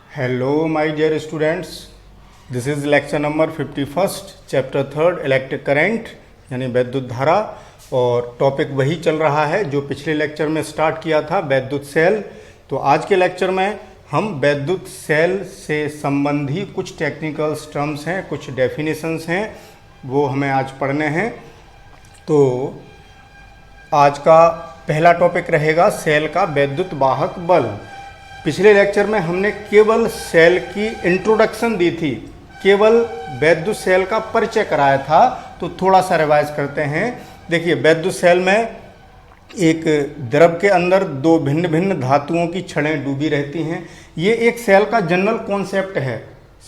Hello my dear students, this is lecture number 51st chapter 3 electric current यानी वैद्युत धारा। और टॉपिक वही चल रहा है जो पिछले लेक्चर में स्टार्ट किया था, वैद्युत सेल। तो आज के लेक्चर में हम वैद्युत सेल से संबंधी कुछ टेक्निकल टर्म्स हैं, कुछ डेफिनेशंस हैं, वो हमें आज पढ़ने हैं। तो आज का पहला टॉपिक रहेगा सेल का वैद्युत वाहक बल। पिछले लेक्चर में हमने केवल सेल की इंट्रोडक्शन दी थी, केवल वैद्युत सेल का परिचय कराया था। तो थोड़ा सा रिवाइज करते हैं। देखिए, वैद्युत सेल में एक द्रव के अंदर दो भिन्न भिन्न धातुओं की छड़ें डूबी रहती हैं। ये एक सेल का जनरल कॉन्सेप्ट है,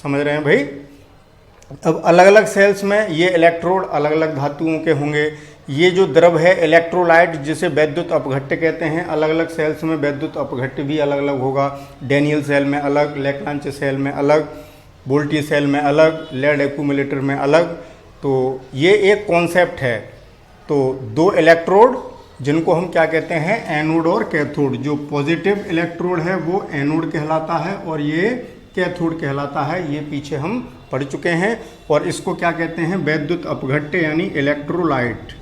समझ रहे हैं भाई। अब अलग अलग सेल्स में ये इलेक्ट्रोड अलग अलग धातुओं के होंगे। ये जो द्रव है इलेक्ट्रोलाइट, जिसे वैद्युत अपघट्य कहते हैं, अलग अलग सेल्स में वैद्युत अपघट्य भी अलग अलग होगा। डैनियल सेल में अलग, लेक्रांच सेल में अलग, वोल्टी सेल में अलग, लेड एक्यूमुलेटर में अलग। तो ये एक कॉन्सेप्ट है। तो दो इलेक्ट्रोड जिनको हम क्या कहते हैं, एनोड और कैथोड। जो पॉजिटिव इलेक्ट्रोड है वो एनोड कहलाता है और ये कैथोड कहलाता है। ये पीछे हम पढ़ चुके हैं। और इसको क्या कहते हैं, वैद्युत अपघट्य यानी इलेक्ट्रोलाइट।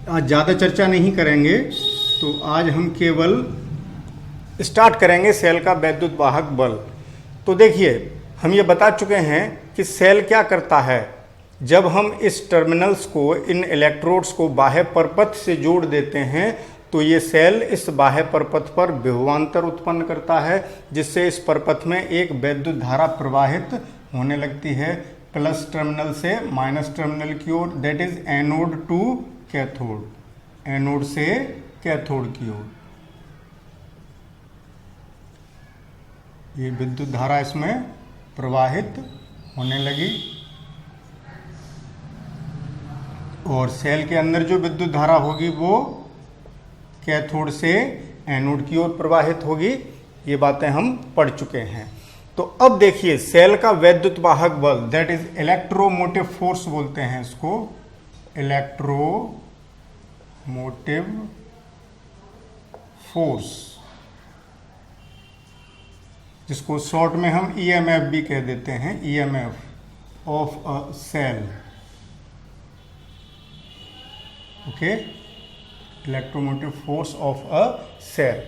आज ज़्यादा चर्चा नहीं करेंगे, तो आज हम केवल स्टार्ट करेंगे सेल का वैद्युत वाहक बल। तो देखिए, हम ये बता चुके हैं कि सेल क्या करता है। जब हम इस टर्मिनल्स को, इन इलेक्ट्रोड्स को बाह्य परपथ से जोड़ देते हैं तो ये सेल इस बाह्य परपथ पर विभवांतर उत्पन्न करता है, जिससे इस परपथ में एक वैद्युत धारा प्रवाहित होने लगती है, प्लस टर्मिनल से माइनस टर्मिनल की ओर। That is anode to cathode, anode से कैथोड की ओर। ये विद्युत धारा इसमें प्रवाहित होने लगी और सेल के अंदर जो विद्युत धारा होगी वो कैथोड से एनोड की ओर प्रवाहित होगी। ये बातें हम पढ़ चुके हैं। तो अब देखिए, सेल का वैद्युत वाहक बल, दैट इज इलेक्ट्रोमोटिव फोर्स बोलते हैं इसको, इलेक्ट्रोमोटिव फोर्स, जिसको शॉर्ट में हम ईएमएफ भी कह देते हैं, EMF of a cell. Okay, electromotive force of a cell.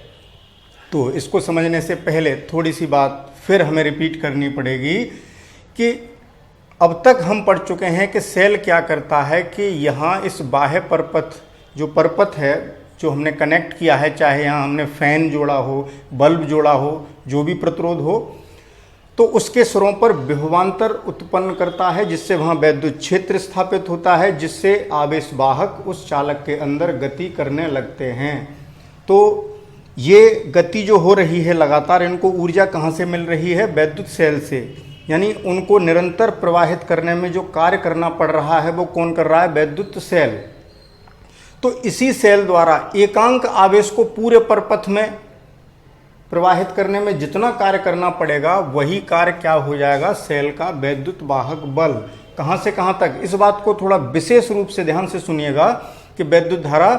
तो इसको समझने से पहले थोड़ी सी बात फिर हमें रिपीट करनी पड़ेगी कि अब तक हम पढ़ चुके हैं कि सेल क्या करता है कि यहाँ इस बाह्य परपथ, जो परपथ है जो हमने कनेक्ट किया है, चाहे यहाँ हमने फैन जोड़ा हो, बल्ब जोड़ा हो, जो भी प्रतिरोध हो, तो उसके सिरों पर विभवांतर उत्पन्न करता है, जिससे वहाँ वैद्युत क्षेत्र स्थापित होता है, जिससे आवेश वाहक उस चालक के अंदर गति करने लगते हैं। तो ये गति जो हो रही है लगातार, इनको ऊर्जा कहाँ से मिल रही है, वैद्युत सेल से। यानी उनको निरंतर प्रवाहित करने में जो कार्य करना पड़ रहा है वो कौन कर रहा है, वैद्युत सेल। तो इसी सेल द्वारा एकांक आवेश को पूरे परपथ में प्रवाहित करने में जितना कार्य करना पड़ेगा, वही कार्य क्या हो जाएगा, सेल का वैद्युत वाहक बल। कहाँ से कहाँ तक, इस बात को थोड़ा विशेष रूप से ध्यान से सुनिएगा कि वैद्युत धारा,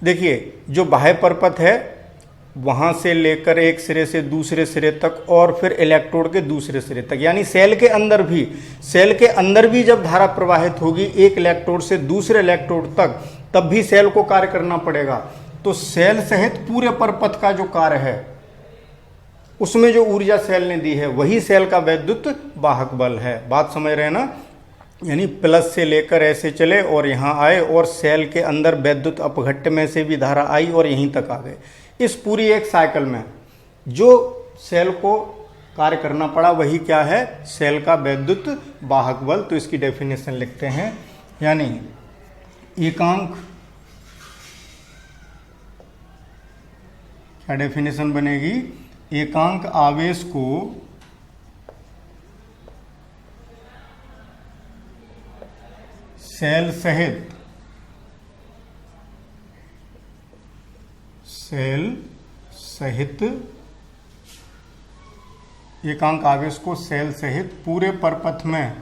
देखिए, जो बाह्य परपथ है वहाँ से लेकर एक सिरे से दूसरे सिरे तक और फिर इलेक्ट्रोड के दूसरे सिरे तक, यानी सेल के अंदर भी जब धारा प्रवाहित होगी एक इलेक्ट्रोड से दूसरे इलेक्ट्रोड तक, तब भी सेल को कार्य करना पड़ेगा। तो सेल सहित पूरे परपथ का जो कार्य है, उसमें जो ऊर्जा सेल ने दी है, वही सेल का वैद्युत वाहक बल है। बात समझ रहे हैं ना। यानी प्लस से लेकर ऐसे चले और यहाँ आए और सेल के अंदर वैद्युत अपघट्य में से भी धारा आई और यहीं तक आ गए। इस पूरी एक साइकिल में जो सेल को कार्य करना पड़ा, वही क्या है, सेल का वैद्युत वाहक बल। तो इसकी डेफिनेशन लिखते हैं, यानी एकांक, क्या डेफिनेशन बनेगी, एकांक आवेश को सेल सहित एकांक आवेश को सेल सहित पूरे परपथ में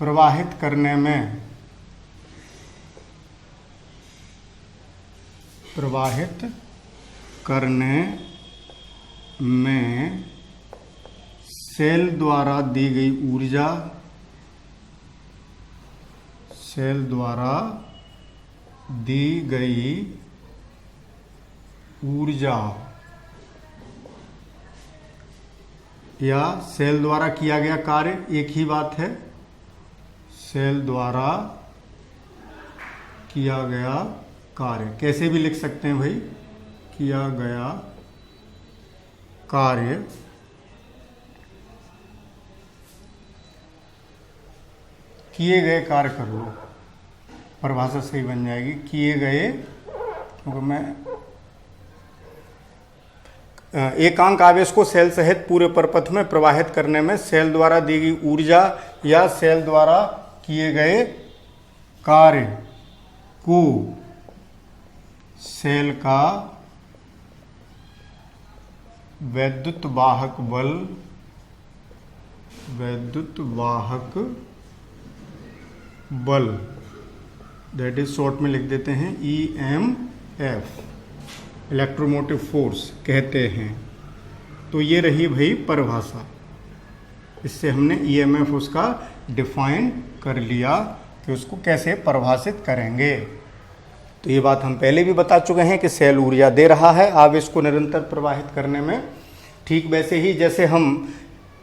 प्रवाहित करने में प्रवाहित करने में सेल द्वारा दी गई ऊर्जा, सेल द्वारा दी गई ऊर्जा या सेल द्वारा किया गया कार्य एक ही बात है। सेल द्वारा किया गया कार्य कैसे भी लिख सकते हैं भाई, किया गया कार्य किए गए कार्य कर लो, परिभाषा सही बन जाएगी। किए गए, क्योंकि मैं एकांक आवेश को सेल सहित पूरे परपथ में प्रवाहित करने में सेल द्वारा दी गई ऊर्जा या सेल द्वारा किए गए कार्य को सेल का वैद्युत वाहक बल, वैद्युत वाहक बल, दैट इज शॉर्ट में लिख देते हैं EMF, इलेक्ट्रोमोटिव फोर्स कहते हैं। तो ये रही भाई परिभाषा, इससे हमने EMF उसका डिफाइन कर लिया कि उसको कैसे परिभाषित करेंगे। तो ये बात हम पहले भी बता चुके हैं कि सेल ऊर्जा दे रहा है आवेश को निरंतर प्रवाहित करने में। ठीक वैसे ही जैसे हम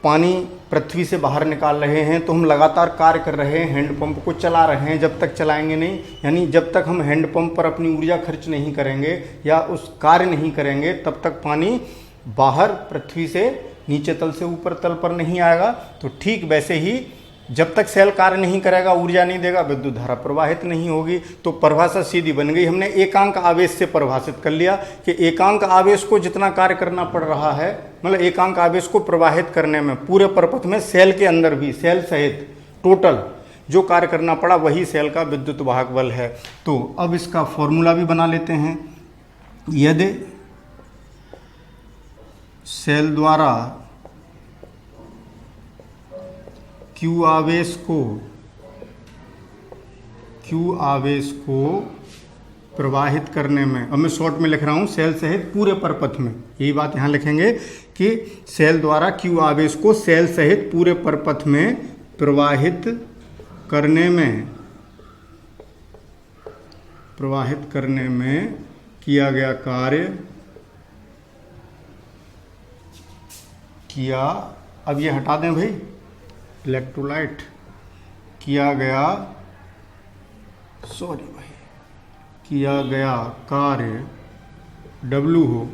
पानी पृथ्वी से बाहर निकाल रहे हैं तो हम लगातार कार्य कर रहे हैं, हैंडपंप को चला रहे हैं, जब तक चलाएंगे नहीं, यानी जब तक हम हैंडपंप पर अपनी ऊर्जा खर्च नहीं करेंगे या उस कार्य नहीं करेंगे तब तक पानी बाहर पृथ्वी से नीचे तल से ऊपर तल पर नहीं आएगा। तो ठीक वैसे ही जब तक सेल कार्य नहीं करेगा, ऊर्जा नहीं देगा, विद्युत धारा प्रवाहित नहीं होगी। तो परिभाषा सीधी बन गई। हमने एकांक आवेश से परिभाषित कर लिया कि एकांक आवेश को जितना कार्य करना पड़ रहा है, मतलब एकांक आवेश को प्रवाहित करने में पूरे परपथ में सेल के अंदर भी, सेल सहित टोटल जो कार्य करना पड़ा वही सेल का विद्युत वाहक बल है। तो अब इसका फॉर्मूला भी बना लेते हैं। यदि सेल द्वारा Q आवेश को प्रवाहित करने में, अब मैं शॉर्ट में लिख रहा हूँ सेल सहित पूरे परपथ में, यही बात यहाँ लिखेंगे कि सेल द्वारा Q आवेश को सेल सहित पूरे परपथ में प्रवाहित करने में किया गया कार्य किया, अब ये हटा दें भाई इलेक्ट्रोलाइट, किया गया कार्य W हो।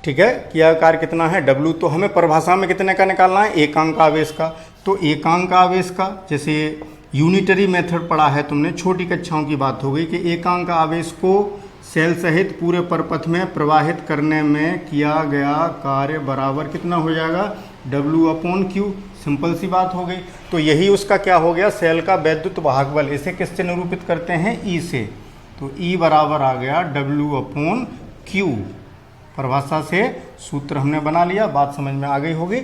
ठीक है, किया कार्य कितना है W, तो हमें परिभाषा में कितने का निकालना है, एकांक आवेश का। तो एकांक आवेश का, जैसे यूनिटरी मेथड पढ़ा है तुमने, छोटी कक्षाओं की बात हो गई कि एकांक आवेश को सेल सहित पूरे परपथ में प्रवाहित करने में किया गया कार्य बराबर कितना हो जाएगा, W/Q। सिंपल सी बात हो गई। तो यही उसका क्या हो गया, सेल का वैद्युत वाहक बल। इसे किससे निरूपित करते हैं, E से। तो E बराबर आ गया W/Q। परिभाषा से सूत्र हमने बना लिया, बात समझ में आ गई होगी।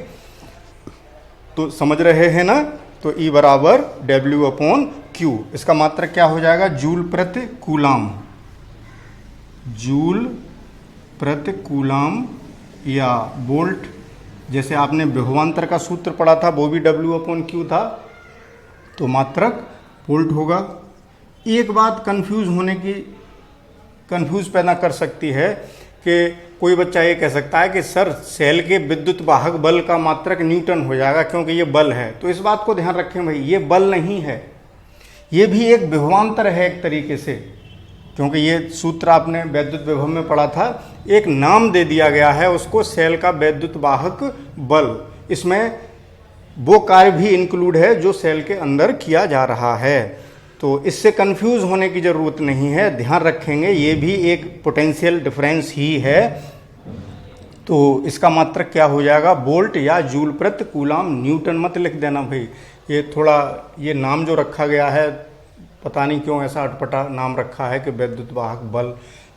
तो समझ रहे हैं ना। तो E बराबर W/Q, इसका मात्रक क्या हो जाएगा, जूल प्रति कूलाम, जूल प्रति कूलाम या वोल्ट। जैसे आपने विभवांतर का सूत्र पढ़ा था वो भी W/Q था, तो मात्रक वोल्ट होगा। एक बात कंफ्यूज पैदा कर सकती है कि कोई बच्चा ये कह सकता है कि सर सेल के विद्युत वाहक बल का मात्रक न्यूटन हो जाएगा क्योंकि ये बल है। तो इस बात को ध्यान रखें भाई, ये बल नहीं है, ये भी एक विभवांतर है एक तरीके से, क्योंकि ये सूत्र आपने वैद्युत विभव में पढ़ा था। एक नाम दे दिया गया है उसको, सेल का वैद्युत वाहक बल। इसमें वो कार्य भी इंक्लूड है जो सेल के अंदर किया जा रहा है। तो इससे कंफ्यूज होने की ज़रूरत नहीं है, ध्यान रखेंगे ये भी एक पोटेंशियल डिफरेंस ही है। तो इसका मात्रक क्या हो जाएगा, वोल्ट या जूल प्रति कूलाम। न्यूटन मत लिख देना भाई, ये थोड़ा ये नाम जो रखा गया है पता नहीं क्यों ऐसा अटपटा नाम रखा है कि वैद्युत वाहक बल,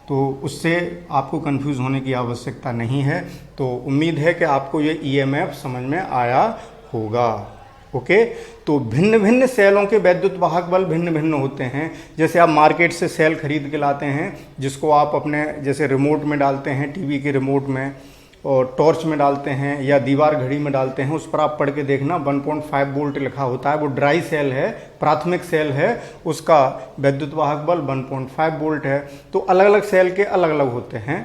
तो उससे आपको कंफ्यूज होने की आवश्यकता नहीं है। तो उम्मीद है कि आपको ये EMF समझ में आया होगा। ओके। तो भिन्न भिन्न सेलों के वैद्युत वाहक बल भिन्न भिन्न होते हैं। जैसे आप मार्केट से सेल खरीद के लाते हैं, जिसको आप अपने जैसे रिमोट में डालते हैं, टीवी के रिमोट में, और टॉर्च में डालते हैं, या दीवार घड़ी में डालते हैं, उस पर आप पढ़ के देखना 1.5 वोल्ट लिखा होता है। वो ड्राई सेल है, प्राथमिक सेल है, उसका वैद्युत वाहक बल 1.5 वोल्ट है। तो अलग अलग सेल के अलग अलग होते हैं।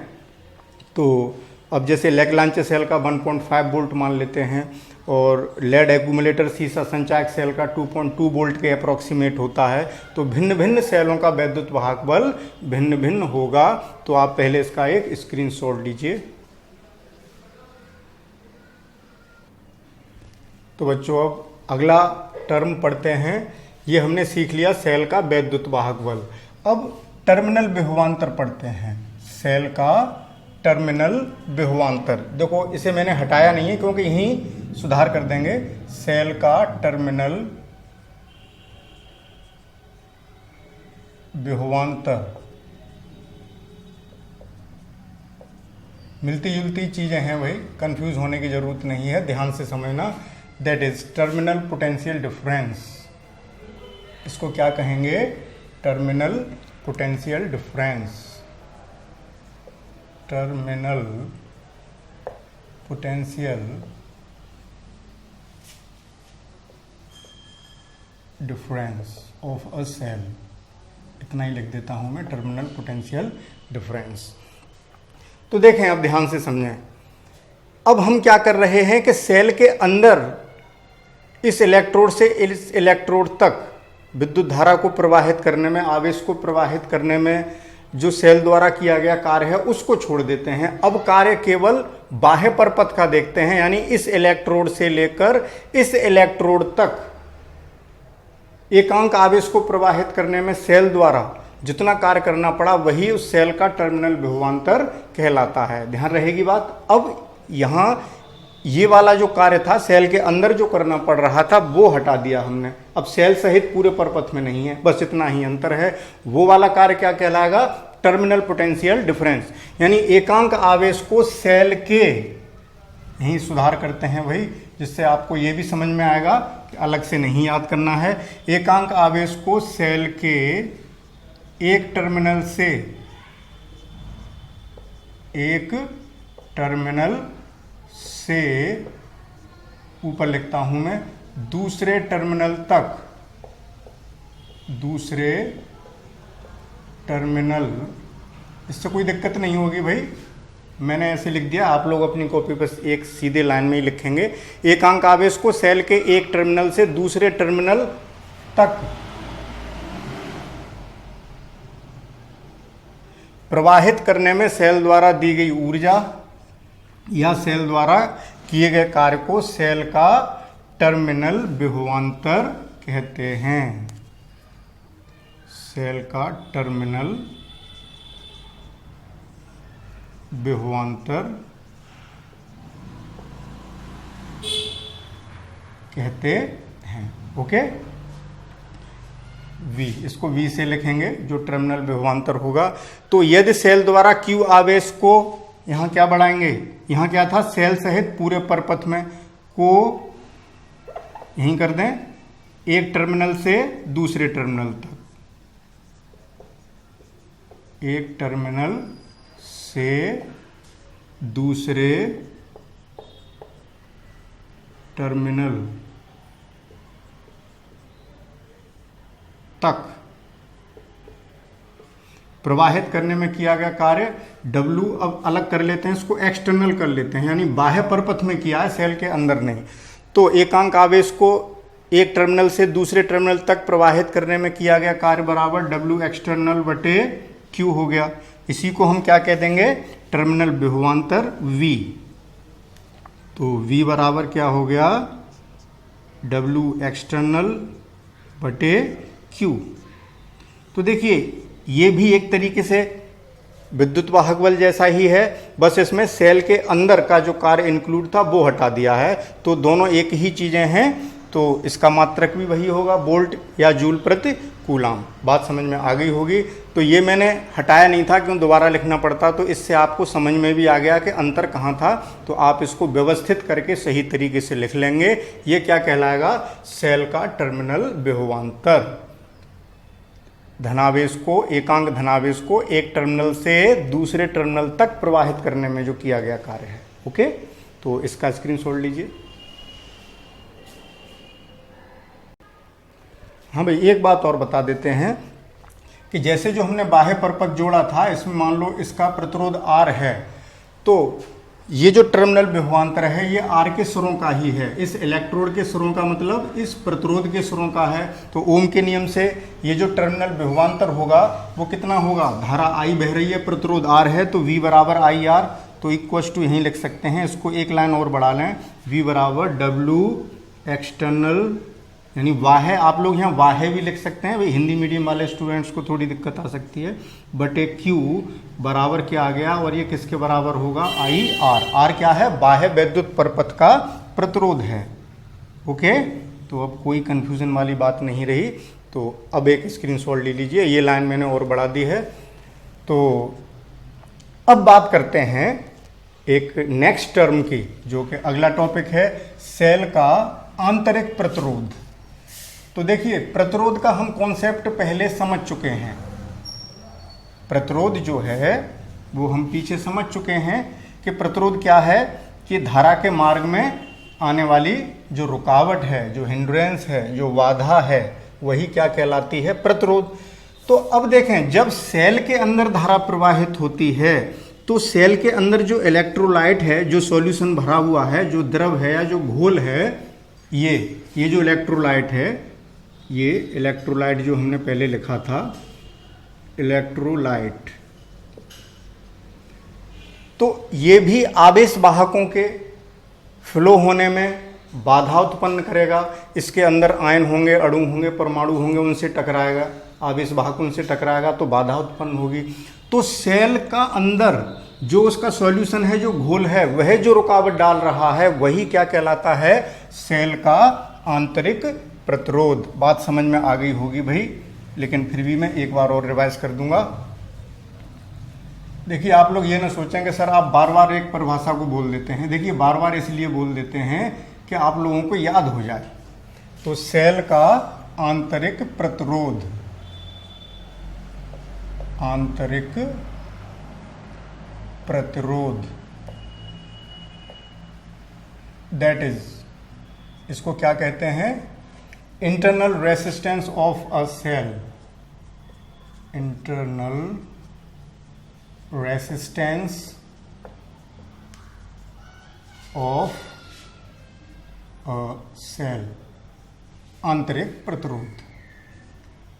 तो अब जैसे लेग्रांजे सेल का 1.5 वोल्ट मान लेते हैं, और लेड एक्यूमुलेटर सीसा संचायक सेल का 2.2 वोल्ट के अप्रॉक्सीमेट होता है। तो भिन्न भिन्न सेलों का वैद्युत वाहक बल भिन्न भिन्न होगा। तो आप पहले इसका एक स्क्रीनशॉट लीजिए। तो बच्चों अब अगला टर्म पढ़ते हैं। ये हमने सीख लिया सेल का वैद्युत वाहक बल। अब टर्मिनल विभवांतर पढ़ते हैं। सेल का टर्मिनल विभवांतर, देखो इसे मैंने हटाया नहीं है क्योंकि यहीं सुधार कर देंगे। सेल का टर्मिनल विभवांतर, मिलती जुलती चीजें हैं भाई, कंफ्यूज होने की जरूरत नहीं है, ध्यान से समझना। That is terminal potential difference. इसको क्या कहेंगे? Terminal potential difference. Terminal potential difference of a cell, इतना ही लिख देता हूं मैं, टर्मिनल पोटेंशियल डिफरेंस। तो देखें, अब ध्यान से समझें। अब हम क्या कर रहे हैं कि सेल के अंदर इस इलेक्ट्रोड से इस इलेक्ट्रोड तक विद्युत धारा को प्रवाहित करने में, आवेश को प्रवाहित करने में जो सेल द्वारा किया गया कार्य है उसको छोड़ देते हैं। अब कार्य केवल बाह्य परपथ का देखते हैं, यानी इस इलेक्ट्रोड से लेकर इस इलेक्ट्रोड तक एकांक आवेश को प्रवाहित करने में सेल द्वारा जितना कार्य करना पड़ा वही उस सेल का टर्मिनल विभवांतर कहलाता है। ध्यान रहेगी बात। अब यहां ये वाला जो कार्य था सेल के अंदर जो करना पड़ रहा था वो हटा दिया हमने। अब सेल सहित पूरे परपथ में नहीं है, बस इतना ही अंतर है। वो वाला कार्य क्या कहलाएगा? Terminal potential difference. यानी एकांक आवेश को सेल के, यही सुधार करते हैं भाई, जिससे आपको ये भी समझ में आएगा कि अलग से नहीं याद करना है। एकांक आवेश को सेल के एक टर्मिनल से, एक टर्मिनल से ऊपर लिखता हूं मैं, दूसरे टर्मिनल तक, दूसरे टर्मिनल, इससे कोई दिक्कत नहीं होगी भाई, मैंने ऐसे लिख दिया, आप लोग अपनी कॉपी पर एक सीधे लाइन में ही लिखेंगे। एकांक आवेश को सेल के एक टर्मिनल से दूसरे टर्मिनल तक प्रवाहित करने में सेल द्वारा दी गई ऊर्जा या सेल द्वारा किए गए कार्य को सेल का टर्मिनल विभवांतर कहते हैं। सेल का टर्मिनल विभवांतर कहते हैं। ओके, V, इसको V से लिखेंगे जो टर्मिनल विभवांतर होगा। तो यदि सेल द्वारा Q आवेश को, यहां क्या बढ़ाएंगे, यहां क्या था, सेल सहित पूरे परपथ में को यहीं कर दें, एक टर्मिनल से दूसरे टर्मिनल तक, एक टर्मिनल से दूसरे टर्मिनल तक प्रवाहित करने में किया गया कार्य W। अब अलग कर लेते हैं, इसको एक्सटर्नल कर लेते हैं, यानी बाह्य परपथ में किया है, सेल के अंदर नहीं। तो एकांक आवेश को एक टर्मिनल से दूसरे टर्मिनल तक प्रवाहित करने में किया गया कार्य बराबर W एक्सटर्नल बटे Q हो गया। इसी को हम क्या कह देंगे, टर्मिनल विभवांतर V। तो V बराबर क्या हो गया, W एक्सटर्नल बटे Q। तो देखिए ये भी एक तरीके से विद्युत वाहक बल जैसा ही है, बस इसमें सेल के अंदर का जो कार्य इंक्लूड था वो हटा दिया है। तो दोनों एक ही चीजें हैं। तो तो इसका मात्रक भी वही होगा, वोल्ट या जूल प्रति कूलाम। बात समझ में आ गई होगी। तो ये मैंने हटाया नहीं था, क्यों दोबारा लिखना पड़ता, तो इससे आपको समझ में भी आ गया कि अंतर कहाँ था। तो आप इसको व्यवस्थित करके सही तरीके से लिख लेंगे। ये क्या कहलाएगा, सेल का टर्मिनल विभवांतर। धनावेश को, एकांक धनावेश को एक टर्मिनल से दूसरे टर्मिनल तक प्रवाहित करने में जो किया गया कार्य है। ओके, तो इसका स्क्रीनशॉट लीजिए। हाँ भाई, एक बात और बता देते हैं कि जैसे जो हमने बाह्य परपथ जोड़ा था, इसमें मान लो इसका प्रतिरोध R है, तो ये जो टर्मिनल विभवांतर है ये R के सिरों का ही है। इस इलेक्ट्रोड के सिरों का मतलब इस प्रतिरोध के सिरों का है। तो ओम के नियम से ये जो टर्मिनल विभवांतर होगा वो कितना होगा, धारा I बह रही है, प्रतिरोध R है, तो V बराबर IR। तो इक्वस टू यहीं लिख सकते हैं, इसको एक लाइन और बढ़ा लें, V बराबर W एक्सटर्नल, यानी वाहे, आप लोग यहाँ वाहे भी लिख सकते हैं भाई, हिंदी मीडियम वाले स्टूडेंट्स को थोड़ी दिक्कत आ सकती है, बटे Q बराबर क्या आ गया, और ये किसके बराबर होगा, IR। R क्या है, बाह्य वैद्युत परपथ का प्रतिरोध है। ओके, तो अब कोई कंफ्यूजन वाली बात नहीं रही। तो अब एक स्क्रीनशॉट ले लीजिए, ये लाइन मैंने और बढ़ा दी है। तो अब बात करते हैं एक नेक्स्ट टर्म की, जो कि अगला टॉपिक है, सेल का आंतरिक प्रतिरोध। तो देखिए, प्रतिरोध का हम कॉन्सेप्ट पहले समझ चुके हैं। प्रतिरोध जो है वो हम पीछे समझ चुके हैं कि प्रतिरोध क्या है, कि धारा के मार्ग में आने वाली जो रुकावट है, जो हिंड्रेंस है, जो बाधा है, वही क्या कहलाती है, प्रतिरोध। तो अब देखें, जब सेल के अंदर धारा प्रवाहित होती है, तो सेल के अंदर जो इलेक्ट्रोलाइट है, जो सॉल्यूशन भरा हुआ है, जो द्रव है या जो घोल है, ये जो इलेक्ट्रोलाइट है, ये इलेक्ट्रोलाइट जो हमने पहले लिखा था, इलेक्ट्रोलाइट, तो ये भी आवेश वाहकों के फ्लो होने में बाधा उत्पन्न करेगा। इसके अंदर आयन होंगे, अणु होंगे, परमाणु होंगे, उनसे टकराएगा, आवेश वाहक उनसे टकराएगा, तो बाधा उत्पन्न होगी। तो सेल का अंदर जो उसका सॉल्यूशन है, जो घोल है, वह जो रुकावट डाल रहा है, वही क्या कहलाता है, सेल का आंतरिक प्रतिरोध। बात समझ में आ गई होगी भाई, लेकिन फिर भी मैं एक बार और रिवाइज कर दूंगा। देखिए, आप लोग ये ना सोचेंगे सर आप बार बार एक परिभाषा को बोल देते हैं। देखिए, बार बार इसलिए बोल देते हैं कि आप लोगों को याद हो जाए। तो सेल का आंतरिक प्रतिरोध, आंतरिक प्रतिरोध, दैट इज, इसको क्या कहते हैं, internal resistance of a cell, internal resistance of a cell, आंतरिक प्रतिरोध।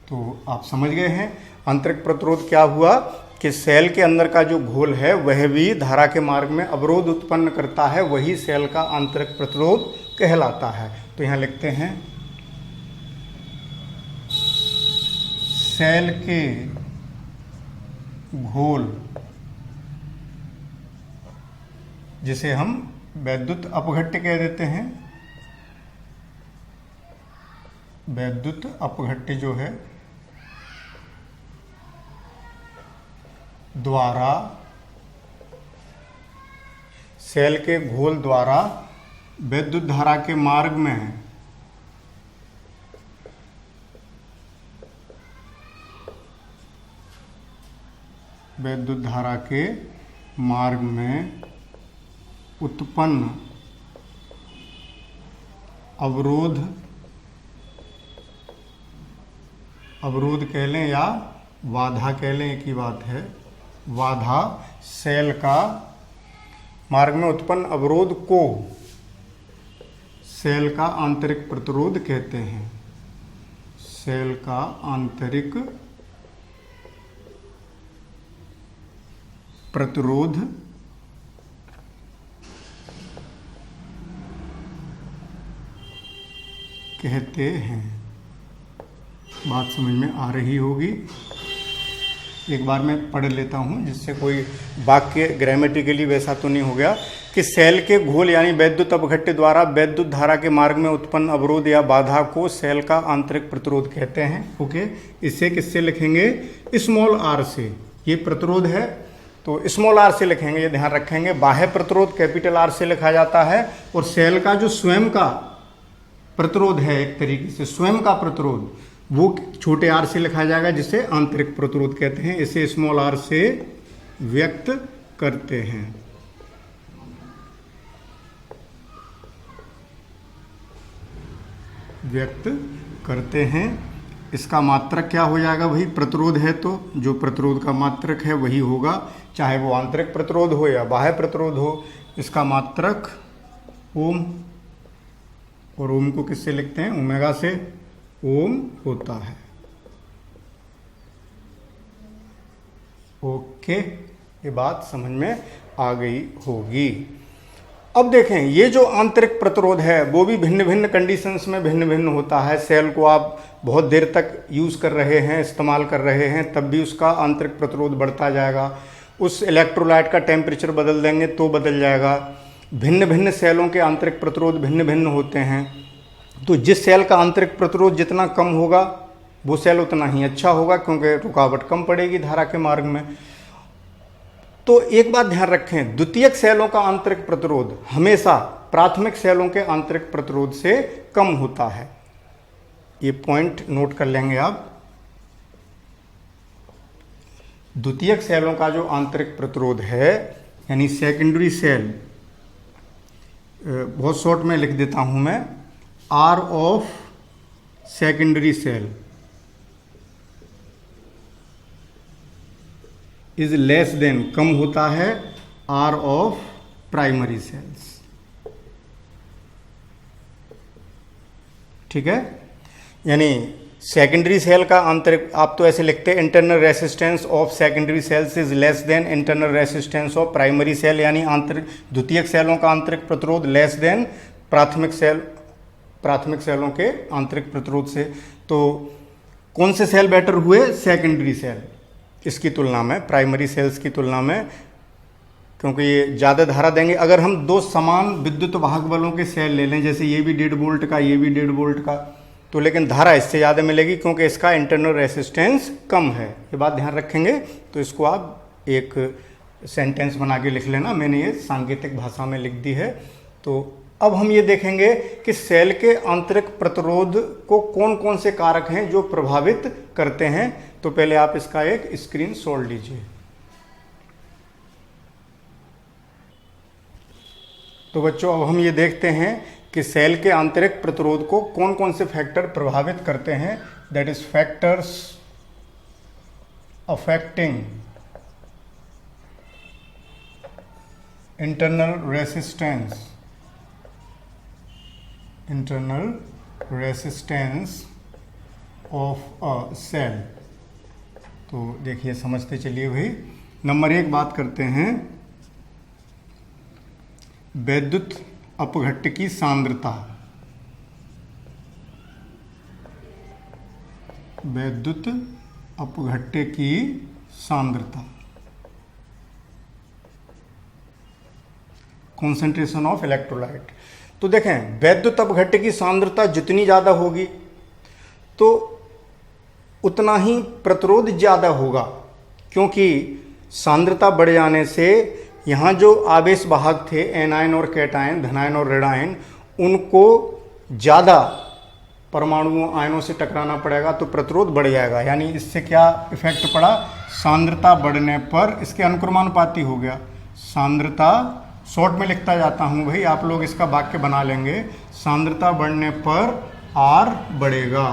तो आप समझ गए हैं आंतरिक प्रतिरोध क्या हुआ, कि सेल के अंदर का जो घोल है वह भी धारा के मार्ग में अवरोध उत्पन्न करता है, वही सेल का आंतरिक प्रतिरोध कहलाता है। तो यहाँ लिखते हैं, सेल के घोल, जिसे हम वैद्युत अपघट्य कह देते हैं, वैद्युत अपघट्य जो है, द्वारा, सेल के घोल द्वारा विद्युत धारा के मार्ग में विद्युत धारा के मार्ग में उत्पन्न अवरोध, अवरोध कह लें या बाधा कह लें, एक ही बात है, बाधा, सेल का मार्ग में उत्पन्न अवरोध को सेल का आंतरिक प्रतिरोध कहते हैं, सेल का आंतरिक प्रतिरोध कहते हैं। बात समझ में आ रही होगी। एक बार मैं पढ़ लेता हूँ जिससे कोई वाक्य ग्रामेटिकली वैसा तो नहीं हो गया कि सेल के घोल यानी वैद्युत अपघट्य द्वारा वैद्युत धारा के मार्ग में उत्पन्न अवरोध या बाधा को सेल का आंतरिक प्रतिरोध कहते हैं। ओके, इसे किससे लिखेंगे? स्मॉल आर से। ये प्रतिरोध है तो स्मॉल आर से लिखेंगे, ये ध्यान रखेंगे। बाह्य प्रतिरोध कैपिटल आर से लिखा जाता है और सेल का जो स्वयं का प्रतिरोध है, एक तरीके से स्वयं का प्रतिरोध, वो छोटे आर से लिखा जाएगा जिसे आंतरिक प्रतिरोध कहते हैं। इसे स्मॉल आर से व्यक्त करते हैं। व्यक्त करते हैं। इसका मात्रक क्या हो जाएगा? वही प्रतिरोध है तो जो प्रतिरोध का मात्रक है वही होगा, चाहे वो आंतरिक प्रतिरोध हो या बाह्य प्रतिरोध हो। इसका मात्रक ओम, और ओम को किससे लिखते हैं? ओमेगा से ओम होता है। ओके, ये बात समझ में आ गई होगी। अब देखें, ये जो आंतरिक प्रतिरोध है वो भी भिन्न भिन्न कंडीशंस में भिन्न भिन्न होता है। सेल को आप बहुत देर तक यूज़ कर रहे हैं, इस्तेमाल कर रहे हैं, तब भी उसका आंतरिक प्रतिरोध बढ़ता जाएगा। उस इलेक्ट्रोलाइट का टेम्परेचर बदल देंगे तो बदल जाएगा। भिन्न भिन्न सेलों के आंतरिक प्रतिरोध भिन्न भिन्न होते हैं। तो जिस सेल का आंतरिक प्रतिरोध जितना कम होगा वो सेल उतना ही अच्छा होगा, क्योंकि रुकावट कम पड़ेगी धारा के मार्ग में। तो एक बात ध्यान रखें, द्वितीयक सेलों का आंतरिक प्रतिरोध हमेशा प्राथमिक सेलों के आंतरिक प्रतिरोध से कम होता है। ये पॉइंट नोट कर लेंगे आप। द्वितीयक सेलों का जो आंतरिक प्रतिरोध है यानी सेकेंडरी सेल, बहुत शॉर्ट में लिख देता हूं मैं, R of secondary cell is less than, कम होता है, आर ऑफ प्राइमरी सेल्स। ठीक है, यानी सेकेंडरी सेल का आंतरिक, आप तो ऐसे लिखते हैं internal resistance of secondary cells is less than internal resistance of primary cell, यानी आंतरिक द्वितीयक सेलों का आंतरिक प्रतिरोध लेस देन प्राथमिक सेलों के आंतरिक प्रतिरोध से। तो कौन से सेल बेटर हुए? सेकेंडरी सेल इसकी तुलना में, प्राइमरी सेल्स की तुलना में, क्योंकि ये ज़्यादा धारा देंगे। अगर हम दो समान विद्युत वाहक बलों के सेल ले लें, जैसे ये भी 1.5 वोल्ट का, ये भी 1.5 वोल्ट का, तो लेकिन धारा इससे ज़्यादा मिलेगी क्योंकि इसका इंटरनल रेसिस्टेंस कम है। ये बात ध्यान रखेंगे। तो इसको आप एक सेंटेंस बना के लिख लेना, मैंने ये सांकेतिक भाषा में लिख दी है। तो अब हम ये देखेंगे कि सेल के आंतरिक प्रतिरोध को कौन कौन से कारक हैं जो प्रभावित करते हैं। तो पहले आप इसका एक स्क्रीनशॉट लीजिए। तो बच्चों, अब हम ये देखते हैं कि सेल के आंतरिक प्रतिरोध को कौन कौन से फैक्टर प्रभावित करते हैं। That is factors affecting internal resistance of a cell. तो देखिए, समझते चलिए भाई। नंबर 1 बात करते हैं वैद्युत अपघट्य की सांद्रता। वैद्युत अपघट्य की सांद्रता, कॉन्सेंट्रेशन ऑफ इलेक्ट्रोलाइट। तो देखें, वैद्युत अपघट्य की सांद्रता जितनी ज़्यादा होगी तो उतना ही प्रतिरोध ज़्यादा होगा, क्योंकि सांद्रता बढ़ जाने से यहाँ जो आवेश वाहक थे, एनायन और कैटायन, धनायन और ऋणायन, उनको ज़्यादा परमाणुओं आयनों से टकराना पड़ेगा, तो प्रतिरोध बढ़ जाएगा। यानी इससे क्या इफेक्ट पड़ा? सांद्रता बढ़ने पर इसके अनुक्रमानुपाती हो गया। सांद्रता, शॉर्ट में लिखता जाता हूँ भाई, आप लोग इसका वाक्य बना लेंगे। सांद्रता बढ़ने पर आर बढ़ेगा।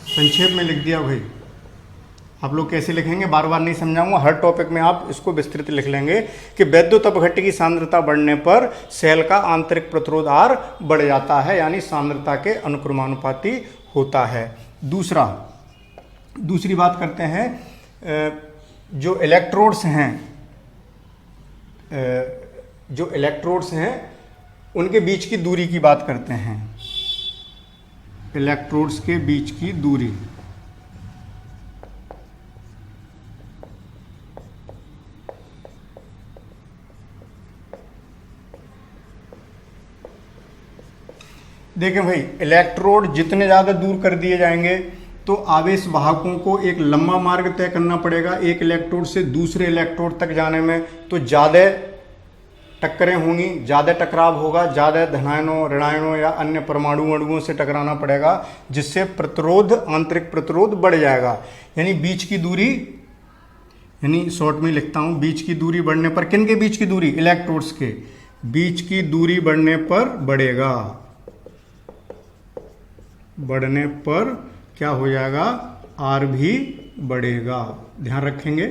संक्षेप में लिख दिया भाई। आप लोग कैसे लिखेंगे बार बार नहीं समझाऊंगा, हर टॉपिक में आप इसको विस्तृत लिख लेंगे कि वैद्युत अपघट्य की सांद्रता बढ़ने पर सेल का आंतरिक प्रतिरोध आर बढ़ जाता है, यानी सांद्रता के अनुक्रमानुपाती होता है। दूसरी बात करते हैं, जो इलेक्ट्रोड्स हैं उनके बीच की दूरी की बात करते हैं। इलेक्ट्रोड्स के बीच की दूरी, देखें भाई, इलेक्ट्रोड जितने ज़्यादा दूर कर दिए जाएंगे तो आवेश वाहकों को एक लंबा मार्ग तय करना पड़ेगा एक इलेक्ट्रोड से दूसरे इलेक्ट्रोड तक जाने में, तो ज़्यादा टक्करें होंगी, ज़्यादा टकराव होगा, ज़्यादा धनायनों ऋणायनों या अन्य परमाणु अणुओं से टकराना पड़ेगा, जिससे प्रतिरोध, आंतरिक प्रतिरोध बढ़ जाएगा। यानी बीच की दूरी, यानी शॉर्ट में लिखता हूँ, बीच की दूरी बढ़ने पर, किन के बीच की दूरी? इलेक्ट्रोड्स के बीच की दूरी बढ़ने पर बढ़ेगा, बढ़ने पर क्या हो जाएगा? आर भी बढ़ेगा। ध्यान रखेंगे।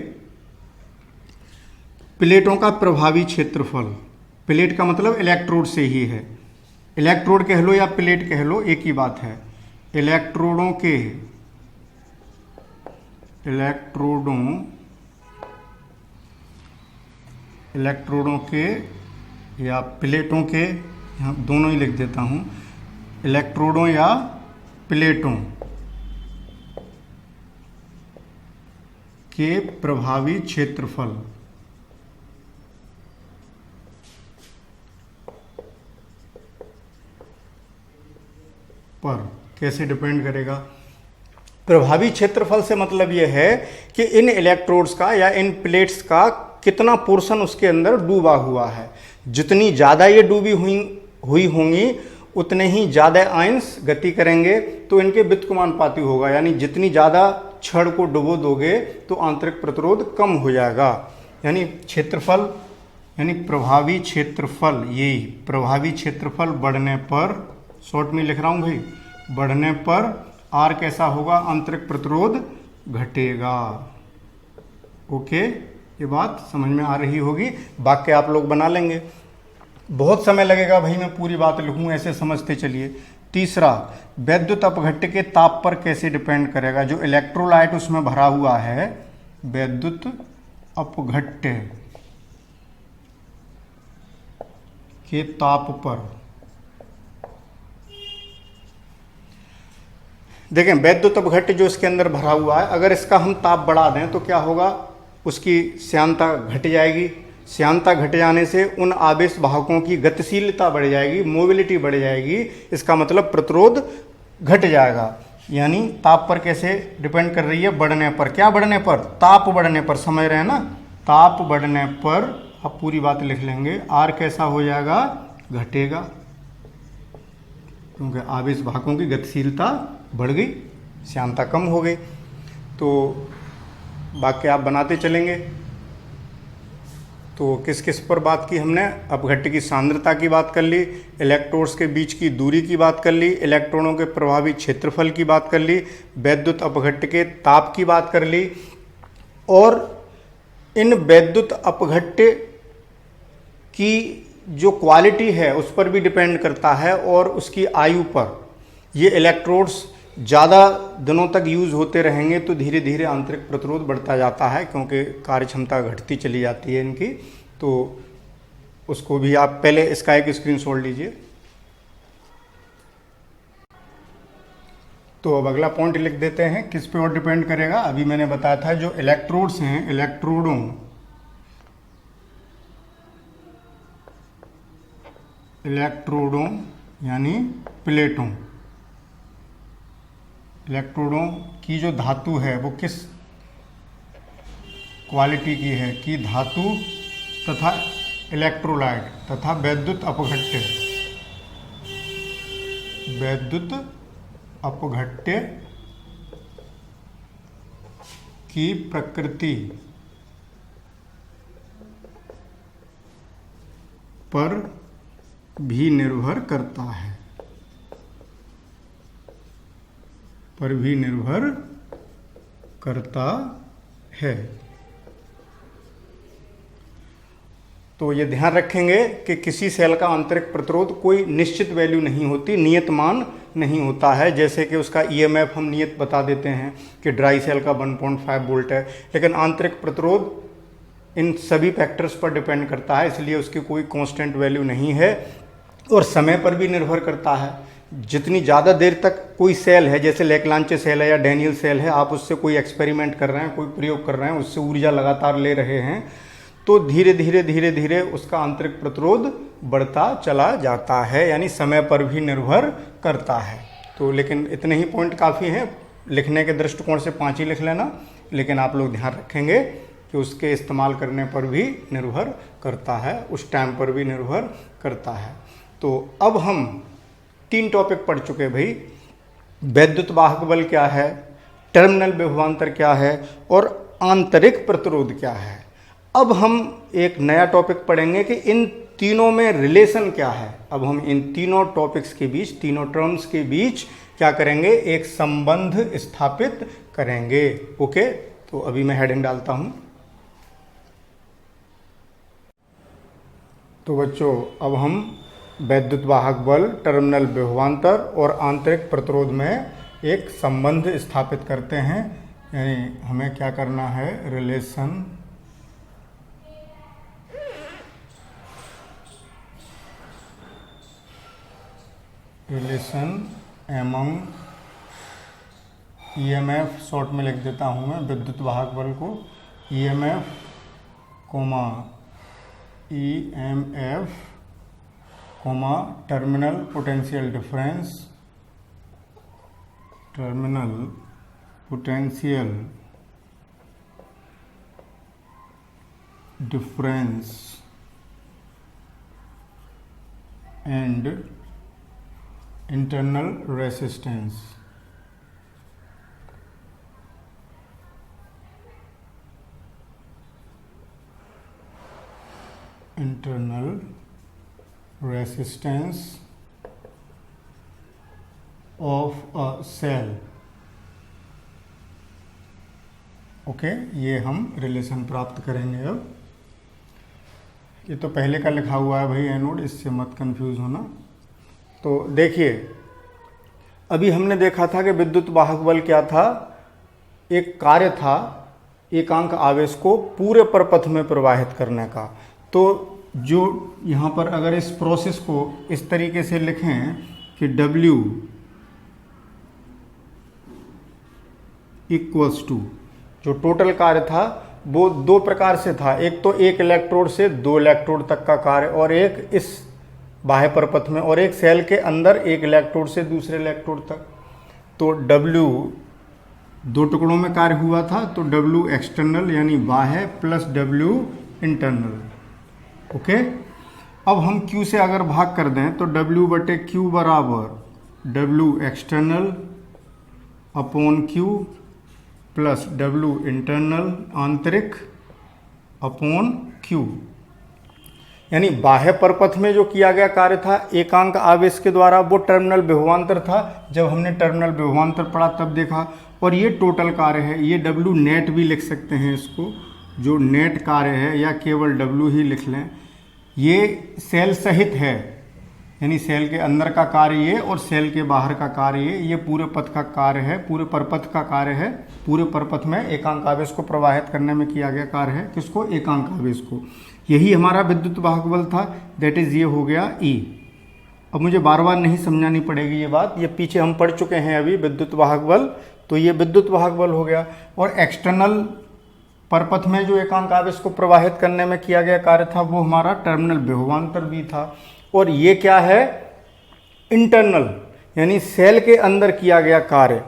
प्लेटों का प्रभावी क्षेत्रफल, प्लेट का मतलब इलेक्ट्रोड से ही है, इलेक्ट्रोड कह लो या प्लेट कह लो एक ही बात है। इलेक्ट्रोडों के या प्लेटों के, यहाँ दोनों ही लिख देता हूँ, इलेक्ट्रोडों या प्लेटों के प्रभावी क्षेत्रफल पर कैसे डिपेंड करेगा? प्रभावी क्षेत्रफल से मतलब यह है कि इन इलेक्ट्रोड्स का या इन प्लेट्स का कितना पोर्शन उसके अंदर डूबा हुआ है। जितनी ज़्यादा ये डूबी हुई होंगी उतने ही ज़्यादा आयंस गति करेंगे, तो इनके व्युत्क्रमानुपाती होगा। यानी जितनी ज़्यादा छड़ को डुबो दोगे तो आंतरिक प्रतिरोध कम हो जाएगा। यानी क्षेत्रफल, यानी प्रभावी क्षेत्रफल, यही प्रभावी क्षेत्रफल बढ़ने पर, शॉर्ट में लिख रहा हूँ भाई, बढ़ने पर आर कैसा होगा? आंतरिक प्रतिरोध घटेगा। ओके, ये बात समझ में आ रही होगी। वाक्य आप लोग बना लेंगे, बहुत समय लगेगा भाई, मैं पूरी बात लिखूं, ऐसे समझते चलिए। तीसरा, वैद्युत अपघट्य के ताप पर कैसे डिपेंड करेगा? जो इलेक्ट्रोलाइट उसमें भरा हुआ है, वैद्युत अपघट्य के ताप पर। देखें, वैद्युत अपघट्य जो इसके अंदर भरा हुआ है, अगर इसका हम ताप बढ़ा दें तो क्या होगा? उसकी श्यानता घट जाएगी। श्यानता घट जाने से उन आवेश वाहकों की गतिशीलता बढ़ जाएगी, मोबिलिटी बढ़ जाएगी। इसका मतलब प्रतिरोध घट जाएगा। यानी ताप पर कैसे डिपेंड कर रही है? बढ़ने पर। क्या बढ़ने पर? ताप बढ़ने पर। समझ रहे हैं ना? ताप बढ़ने पर आप पूरी बात लिख लेंगे, आर कैसा हो जाएगा? घटेगा, क्योंकि आवेश वाहकों की गतिशीलता बढ़ गई, श्यानता कम हो गई। तो वाक्य आप बनाते चलेंगे। तो किस किस पर बात की हमने? अपघट्य की सांद्रता की बात कर ली, इलेक्ट्रोड्स के बीच की दूरी की बात कर ली, इलेक्ट्रॉनों के प्रभावी क्षेत्रफल की बात कर ली, वैद्युत अपघट्य के ताप की बात कर ली। और इन वैद्युत अपघट्य की जो क्वालिटी है उस पर भी डिपेंड करता है, और उसकी आयु पर। ये इलेक्ट्रोड्स ज़्यादा दिनों तक यूज़ होते रहेंगे तो धीरे धीरे आंतरिक प्रतिरोध बढ़ता जाता है, क्योंकि कार्य क्षमता घटती चली जाती है इनकी। तो उसको भी आप पहले इसका एक स्क्रीनशॉट लीजिए। तो अब अगला पॉइंट लिख देते हैं, किस पे और डिपेंड करेगा? अभी मैंने बताया था जो इलेक्ट्रोड्स हैं, इलेक्ट्रोडों यानी प्लेटों, इलेक्ट्रोडों की जो धातु है वो किस क्वालिटी की है? कि धातु तथा इलेक्ट्रोलाइट तथा वैद्युत अपघट्य की प्रकृति पर भी निर्भर करता है, पर भी निर्भर करता है। तो ये ध्यान रखेंगे कि किसी सेल का आंतरिक प्रतिरोध कोई निश्चित वैल्यू नहीं होती, नियत मान नहीं होता है। जैसे कि उसका ईएमएफ हम नियत बता देते हैं कि ड्राई सेल का 1.5 वोल्ट है, लेकिन आंतरिक प्रतिरोध इन सभी फैक्टर्स पर डिपेंड करता है, इसलिए उसकी कोई कांस्टेंट वैल्यू नहीं है। और समय पर भी निर्भर करता है। जितनी ज़्यादा देर तक कोई सेल है, जैसे लेकलांचे सेल है या डैनियल सेल है, आप उससे कोई एक्सपेरिमेंट कर रहे हैं, कोई प्रयोग कर रहे हैं, उससे ऊर्जा लगातार ले रहे हैं, तो धीरे धीरे उसका आंतरिक प्रतिरोध बढ़ता चला जाता है, यानी समय पर भी निर्भर करता है। तो लेकिन इतने ही पॉइंट काफ़ी हैं, लिखने के दृष्टिकोण से 5 ही लिख लेना, लेकिन आप लोग ध्यान रखेंगे कि उसके इस्तेमाल करने पर भी निर्भर करता है, उस टाइम पर भी निर्भर करता है। तो अब हम 3 टॉपिक पढ़ चुके भाई, वैद्युत वाहक बल क्या है, टर्मिनल विभवांतर क्या है और आंतरिक प्रतिरोध क्या है। अब हम एक नया टॉपिक पढ़ेंगे कि इन तीनों में रिलेशन क्या है। अब हम इन तीनों टॉपिक्स के बीच, तीनों टर्म्स के बीच क्या करेंगे, एक संबंध स्थापित करेंगे। ओके, तो अभी मैं हेडिंग डालता हूं। तो बच्चों, अब हम वैद्युत वाहक बल, टर्मिनल विभवांतर और आंतरिक प्रतिरोध में एक संबंध स्थापित करते हैं। यानी हमें क्या करना है, रिलेशन एमंग ईएमएफ, शॉर्ट में लिख देता हूं मैं विद्युत वाहक बल को, EMF comma EMF comma terminal potential difference, terminal potential difference and internal resistance. Internal resistance of a cell. Okay, ये हम रिलेशन प्राप्त करेंगे। अब ये तो पहले का लिखा हुआ है भाई एनोड, इससे मत कंफ्यूज होना। तो देखिए, अभी हमने देखा था कि विद्युत वाहक बल क्या था, एक कार्य था एकांक आवेश को पूरे परपथ में प्रवाहित करने का। तो जो यहाँ पर अगर इस प्रोसेस को इस तरीके से लिखें कि W इक्वल्स टू, जो टोटल कार्य था वो 2 प्रकार से था। एक तो एक इलेक्ट्रोड से 2 इलेक्ट्रोड तक का कार्य, और एक इस बाह्य परपथ में, और एक सेल के अंदर एक इलेक्ट्रोड से दूसरे इलेक्ट्रोड तक। तो W 2 टुकड़ों में कार्य हुआ था, तो W एक्सटर्नल यानी बाह्य प्लस W इंटरनल। ओके, अब हम Q से अगर भाग कर दें तो W बटे Q बराबर W external upon Q plus W internal आंतरिक अपॉन Q। यानी बाह्य परपथ में जो किया गया कार्य था एकांक आवेश के द्वारा, वो टर्मिनल विभवांतर था। जब हमने टर्मिनल विभवांतर पढ़ा तब देखा। और ये टोटल कार्य है, ये W नेट भी लिख सकते हैं इसको, जो नेट कार्य है, या केवल W ही लिख लें। ये सेल सहित है, यानी सेल के अंदर का कार्य ये और सेल के बाहर का कार्य ये पूरे पथ का कार्य है, पूरे परपथ का कार्य है। पूरे परपथ में एकांक आवेश को प्रवाहित करने में किया गया कार्य है। किसको? एकांक आवेश को। यही हमारा विद्युत वाहक बल था, दैट इज ये हो गया E। अब मुझे बार बार नहीं समझानी पड़ेगी ये बात, ये पीछे हम पढ़ चुके हैं अभी विद्युत वाहक बल। तो ये विद्युत वाहक बल हो गया। और एक्सटर्नल परपथ में जो एकांक आवेश को प्रवाहित करने में किया गया कार्य था वो हमारा टर्मिनल विभवांतर भी था। और ये क्या है? इंटरनल, यानी सेल के अंदर किया गया कार्य,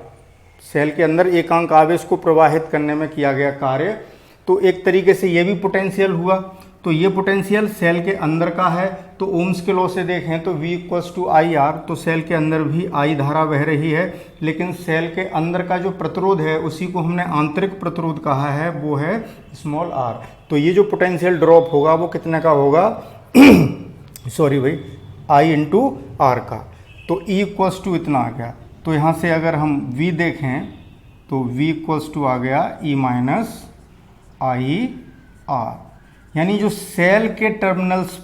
सेल के अंदर एकांक आवेश को प्रवाहित करने में किया गया कार्य। तो एक तरीके से ये भी पोटेंशियल हुआ। तो ये पोटेंशियल सेल के अंदर का है। तो ओम्स के लॉ से देखें तो V equals to I R, तो सेल के अंदर भी I धारा बह रही है, लेकिन सेल के अंदर का जो प्रतिरोध है उसी को हमने आंतरिक प्रतिरोध कहा है, वो है स्मॉल r। तो ये जो पोटेंशियल ड्रॉप होगा वो कितने का होगा? सॉरी भाई, I इंटू आर का। तो E इक्वल्स टू इतना आ गया। तो यहाँ से अगर हम V देखें तो V इक्वल्स टू आ गया E माइनस आई आर। यानी जो सेल के टर्मिनल्स,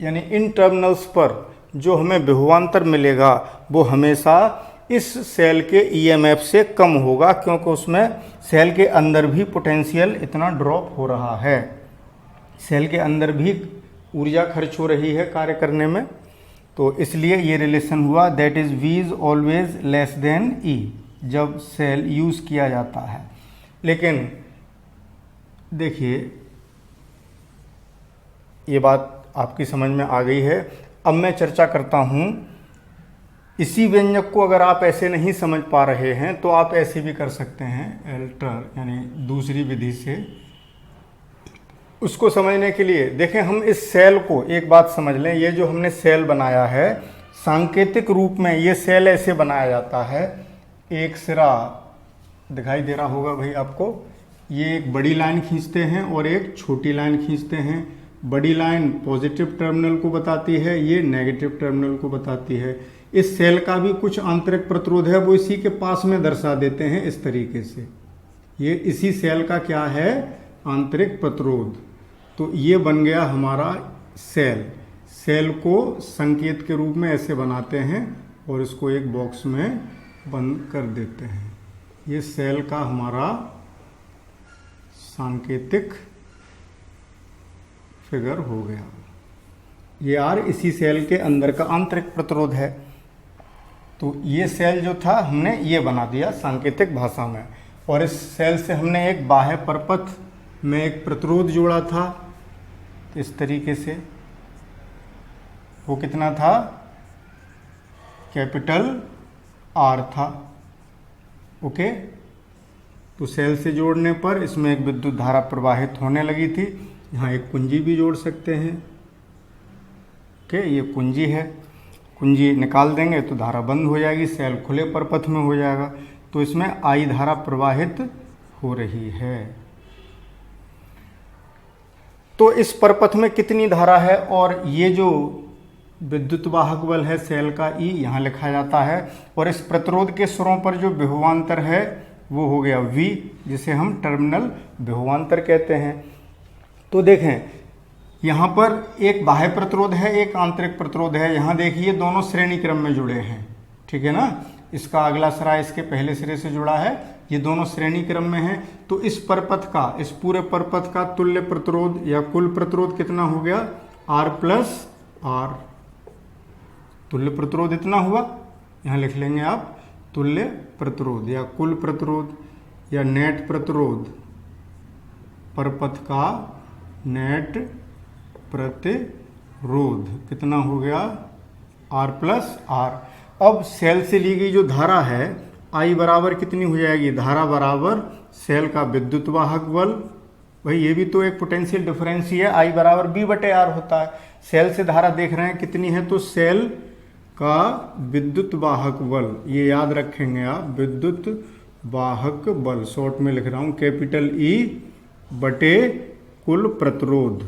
यानी इन टर्मिनल्स पर जो हमें विभवांतर मिलेगा वो हमेशा इस सेल के ईएमएफ से कम होगा, क्योंकि उसमें सेल के अंदर भी पोटेंशियल इतना ड्रॉप हो रहा है, सेल के अंदर भी ऊर्जा खर्च हो रही है कार्य करने में। तो इसलिए ये रिलेशन हुआ, that is V is always less than E जब सेल यूज़ किया जाता है। लेकिन देखिए, ये बात बात आपकी समझ में आ गई है। अब मैं चर्चा करता हूँ, इसी व्यंजक को अगर आप ऐसे नहीं समझ पा रहे हैं तो आप ऐसे भी कर सकते हैं, एल्टर यानी दूसरी विधि से उसको समझने के लिए। देखें, हम इस सेल को, एक बात समझ लें, ये जो हमने सेल बनाया है सांकेतिक रूप में, ये सेल ऐसे बनाया जाता है। एक सिरा दिखाई दे रहा होगा भाई आपको, ये एक बड़ी लाइन खींचते हैं और एक छोटी लाइन खींचते हैं। बड़ी लाइन पॉजिटिव टर्मिनल को बताती है, ये नेगेटिव टर्मिनल को बताती है। इस सेल का भी कुछ आंतरिक प्रतिरोध है, वो इसी के पास में दर्शा देते हैं इस तरीके से। ये इसी सेल का क्या है, आंतरिक प्रतिरोध। तो ये बन गया हमारा सेल। सेल को संकेत के रूप में ऐसे बनाते हैं और इसको एक बॉक्स में बंद कर देते हैं। ये सेल का हमारा सांकेतिक फिगर हो गया। ये आर इसी सेल के अंदर का आंतरिक प्रतिरोध है। तो ये सेल जो था हमने ये बना दिया सांकेतिक भाषा में, और इस सेल से हमने एक बाह्य परपथ में एक प्रतिरोध जोड़ा था इस तरीके से। वो कितना था, कैपिटल आर था। ओके, तो सेल से जोड़ने पर इसमें एक विद्युत धारा प्रवाहित होने लगी थी। यहाँ एक कुंजी भी जोड़ सकते हैं। ओके, ये कुंजी है, कुंजी निकाल देंगे तो धारा बंद हो जाएगी, सेल खुले परपथ में हो जाएगा। तो इसमें आई धारा प्रवाहित हो रही है। तो इस परपथ में कितनी धारा है, और ये जो विद्युत वाहक बल है सेल का ई यहाँ लिखा जाता है, और इस प्रतिरोध के सिरों पर जो विभवांतर है वो हो गया V, जिसे हम टर्मिनल विभवांतर कहते हैं। तो देखें, यहाँ पर एक बाह्य प्रतिरोध है, एक आंतरिक प्रतिरोध है। यहाँ देखिए दोनों श्रेणी क्रम में जुड़े हैं, ठीक है ना। इसका अगला सिरा इसके पहले सिरे से जुड़ा है, ये दोनों श्रेणी क्रम में हैं। तो इस परपथ का, इस पूरे परपथ का तुल्य प्रतिरोध या कुल प्रतिरोध कितना हो गया, R प्लस R। तुल्य प्रतिरोध इतना हुआ, यहाँ लिख लेंगे आप तुल्य प्रतिरोध या कुल प्रतिरोध या नेट प्रतिरोध, परपथ का नेट प्रतिरोध कितना हो गया, R प्लस R। अब सेल से ली गई जो धारा है I बराबर कितनी हो जाएगी, धारा बराबर सेल का विद्युत वाहक बल। भाई ये भी तो एक पोटेंशियल डिफरेंस ही है, I बराबर B बटे R होता है। सेल से धारा देख रहे हैं कितनी है, तो सेल का विद्युत वाहक बल, ये याद रखेंगे आप, विद्युत वाहक बल, शॉर्ट में लिख रहा हूं, कैपिटल E बटे कुल प्रतिरोध।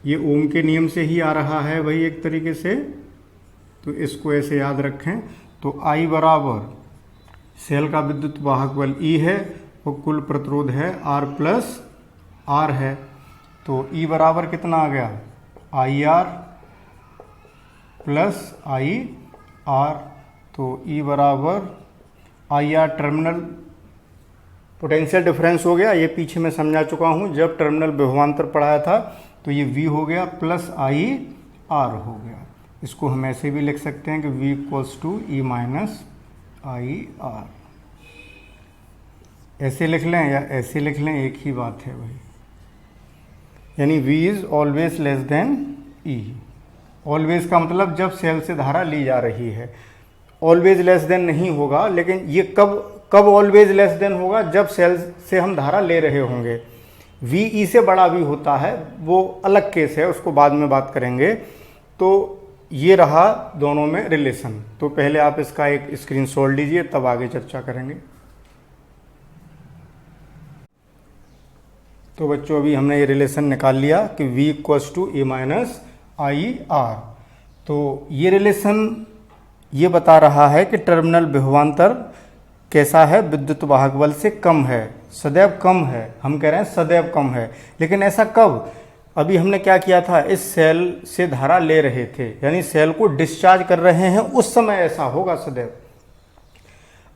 ये ओम के नियम से ही आ रहा है भाई एक तरीके से, तो इसको ऐसे याद रखें। तो I बराबर सेल का विद्युत वाहक बल E है और कुल प्रतिरोध है R प्लस R है। तो E बराबर कितना आ गया, IR प्लस IR। तो E बराबर IR टर्मिनल पोटेंशियल डिफरेंस हो गया, ये पीछे मैं समझा चुका हूँ जब टर्मिनल विभवांतर पढ़ाया था। तो ये V हो गया प्लस IR हो गया। इसको हम ऐसे भी लिख सकते हैं कि V equals to E minus IR। ऐसे लिख लें या ऐसे लिख लें, एक ही बात है भाई, यानी V is always less than E। Always का मतलब जब सेल से धारा ली जा रही है, ऑलवेज लेस देन नहीं होगा। लेकिन ये कब ऑलवेज लेस देन होगा, जब सेल से हम धारा ले रहे होंगे। V E से बड़ा भी होता है, वो अलग केस है, उसको बाद में बात करेंगे। तो ये रहा दोनों में रिलेशन। तो पहले आप इसका एक स्क्रीनशॉट लीजिए, तब आगे चर्चा करेंगे। तो बच्चों अभी हमने ये रिलेशन निकाल लिया कि V equals to E minus IR। तो ये रिलेशन ये बता रहा है कि टर्मिनल विभवांतर कैसा है, विद्युत वाहक बल से कम है, सदैव कम है। हम कह रहे हैं सदैव कम है, लेकिन ऐसा कब, अभी हमने क्या किया था, इस सेल से धारा ले रहे थे, यानी सेल को डिस्चार्ज कर रहे हैं, उस समय ऐसा होगा सदैव।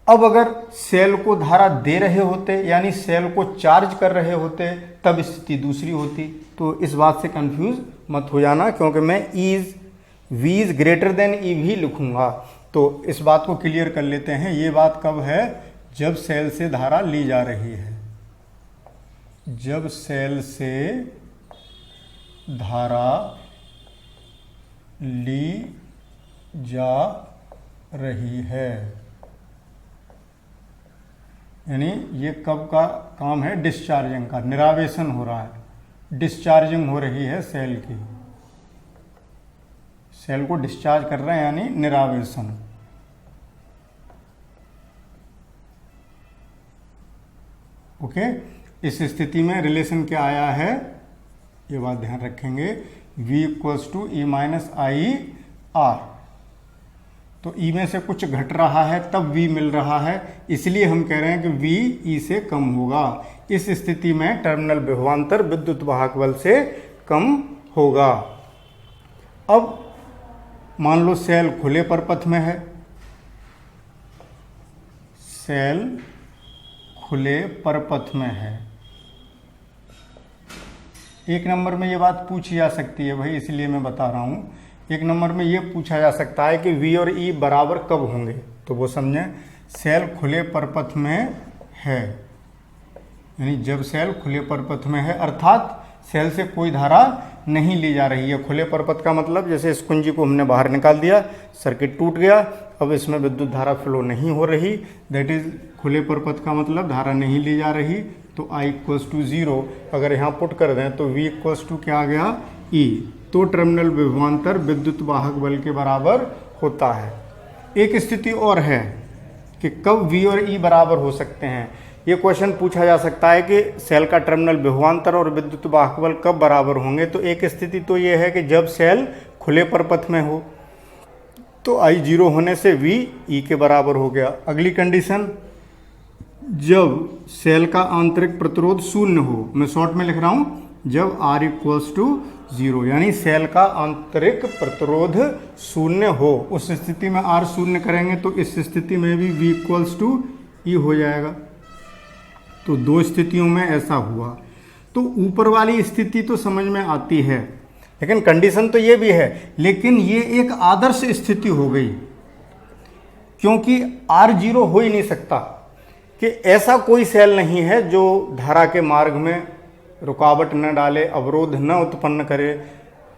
अब अगर सेल को धारा दे रहे होते, यानी सेल को चार्ज कर रहे होते, तब स्थिति दूसरी होती। तो इस बात से कंफ्यूज मत हो जाना, क्योंकि मैं V is greater than E भी लिखूंगा। तो इस बात को क्लियर कर लेते हैं। ये बात कब है, जब सेल से धारा ली जा रही है, जब सेल से धारा ली जा रही है। यानी ये कब का काम है? डिस्चार्जिंग का, निरावेशन हो रहा है, डिस्चार्जिंग हो रही है सेल की, सेल को डिस्चार्ज कर रहे हैं यानी निरावेशन। ओके, इस स्थिति में रिलेशन क्या आया है, ये बात ध्यान रखेंगे, v equals to E minus I R. तो ई में से कुछ घट रहा है तब v मिल रहा है, इसलिए हम कह रहे हैं कि v ई से कम होगा। इस स्थिति में टर्मिनल विभवांतर विद्युत वाहक बल से कम होगा। अब मान लो सेल खुले परपथ में है, सेल खुले परपथ में है। एक नंबर में ये बात पूछी जा सकती है भाई, इसलिए मैं बता रहा हूँ। एक नंबर में ये पूछा जा सकता है कि V और E बराबर कब होंगे, तो वो समझें, सेल खुले परपथ में है, यानी जब सेल खुले परपथ में है अर्थात सेल से कोई धारा नहीं ली जा रही है। खुले परपथ का मतलब जैसे इस कुंजी को हमने बाहर निकाल दिया, सर्किट टूट गया, अब इसमें विद्युत धारा फ्लो नहीं हो रही, दैट इज खुले परपथ का मतलब धारा नहीं ली जा रही। तो I इक्वल्स टू 0 अगर यहाँ पुट कर दें तो V इक्वल्स टू क्या आ गया, E। तो टर्मिनल विभवांतर विद्युत वाहक बल के बराबर होता है। एक स्थिति और है कि कब V और E बराबर हो सकते हैं। ये क्वेश्चन पूछा जा सकता है कि सेल का टर्मिनल विभवांतर और विद्युत वाहक बल कब बराबर होंगे। तो एक स्थिति तो ये है कि जब सेल खुले परपथ में हो, तो I 0 होने से V E के बराबर हो गया। अगली कंडीशन, जब सेल का आंतरिक प्रतिरोध शून्य हो, मैं शॉर्ट में लिख रहा हूँ, जब R इक्वल्स टू 0, यानी सेल का आंतरिक प्रतिरोध शून्य हो, उस स्थिति में R शून्य करेंगे तो इस स्थिति में भी V इक्वल्स टू E हो जाएगा। तो दो स्थितियों में ऐसा हुआ। तो ऊपर वाली स्थिति तो समझ में आती है, लेकिन कंडीशन तो ये भी है, लेकिन ये एक आदर्श स्थिति हो गई, क्योंकि R 0 हो ही नहीं सकता कि ऐसा कोई सेल नहीं है जो धारा के मार्ग में रुकावट न डाले, अवरोध न उत्पन्न करे,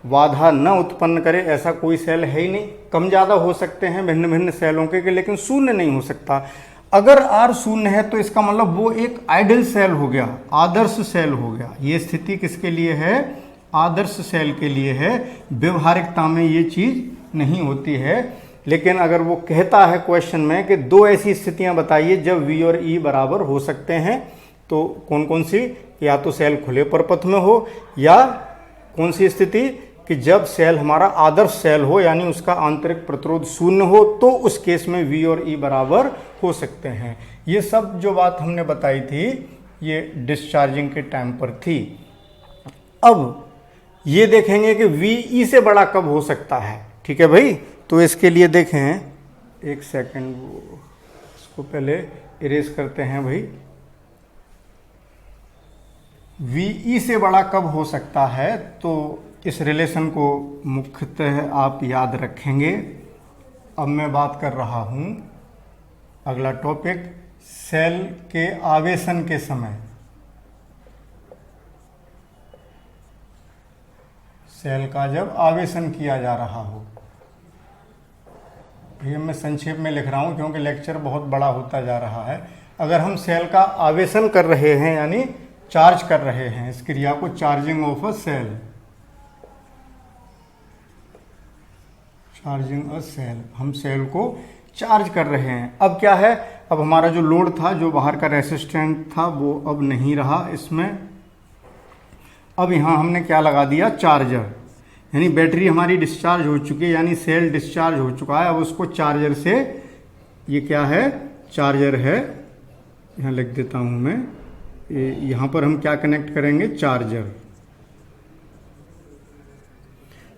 बाधा न उत्पन्न करे, ऐसा कोई सेल है ही नहीं। कम ज़्यादा हो सकते हैं भिन्न भिन्न सेलों के, लेकिन शून्य नहीं हो सकता। अगर R शून्य है तो इसका मतलब वो एक आइडियल सेल हो गया, आदर्श सेल हो गया। ये स्थिति किसके लिए है? आदर्श सेल के लिए है। व्यवहारिकता में ये चीज़ नहीं होती है, लेकिन अगर वो कहता है क्वेश्चन में कि दो ऐसी स्थितियां बताइए जब V और E बराबर हो सकते हैं, तो कौन कौन सी? या तो सेल खुले परपथ में हो, या कौन सी स्थिति कि जब सेल हमारा आदर्श सेल हो, यानी उसका आंतरिक प्रतिरोध शून्य हो, तो उस केस में V और E बराबर हो सकते हैं। ये सब जो बात हमने बताई थी ये डिस्चार्जिंग के टाइम पर थी। अब ये देखेंगे कि V E से बड़ा कब हो सकता है। ठीक है भाई, तो इसके लिए देखें, एक सेकंड, इसको पहले इरेज करते हैं भाई। VE से बड़ा कब हो सकता है, तो इस रिलेशन को मुख्यतः आप याद रखेंगे। अब मैं बात कर रहा हूँ अगला टॉपिक, सेल के आवेशन के समय। सेल का जब आवेशन किया जा रहा हो, ये मैं संक्षेप में लिख रहा हूँ क्योंकि लेक्चर बहुत बड़ा होता जा रहा है। अगर हम सेल का आवेशन कर रहे हैं यानी चार्ज कर रहे हैं, इस क्रिया को charging of a cell, charging a cell, हम सेल को चार्ज कर रहे हैं। अब क्या है, अब हमारा जो लोड था, जो बाहर का रेसिस्टेंट था, वो अब नहीं रहा इसमें। अब यहाँ हमने क्या लगा दिया, चार्जर, यानी बैटरी हमारी डिस्चार्ज हो चुकी है, यानी सेल डिस्चार्ज हो चुका है। अब उसको चार्जर से, ये क्या है, चार्जर है, यहाँ लिख देता हूँ मैं, यहाँ पर हम क्या कनेक्ट करेंगे, चार्जर।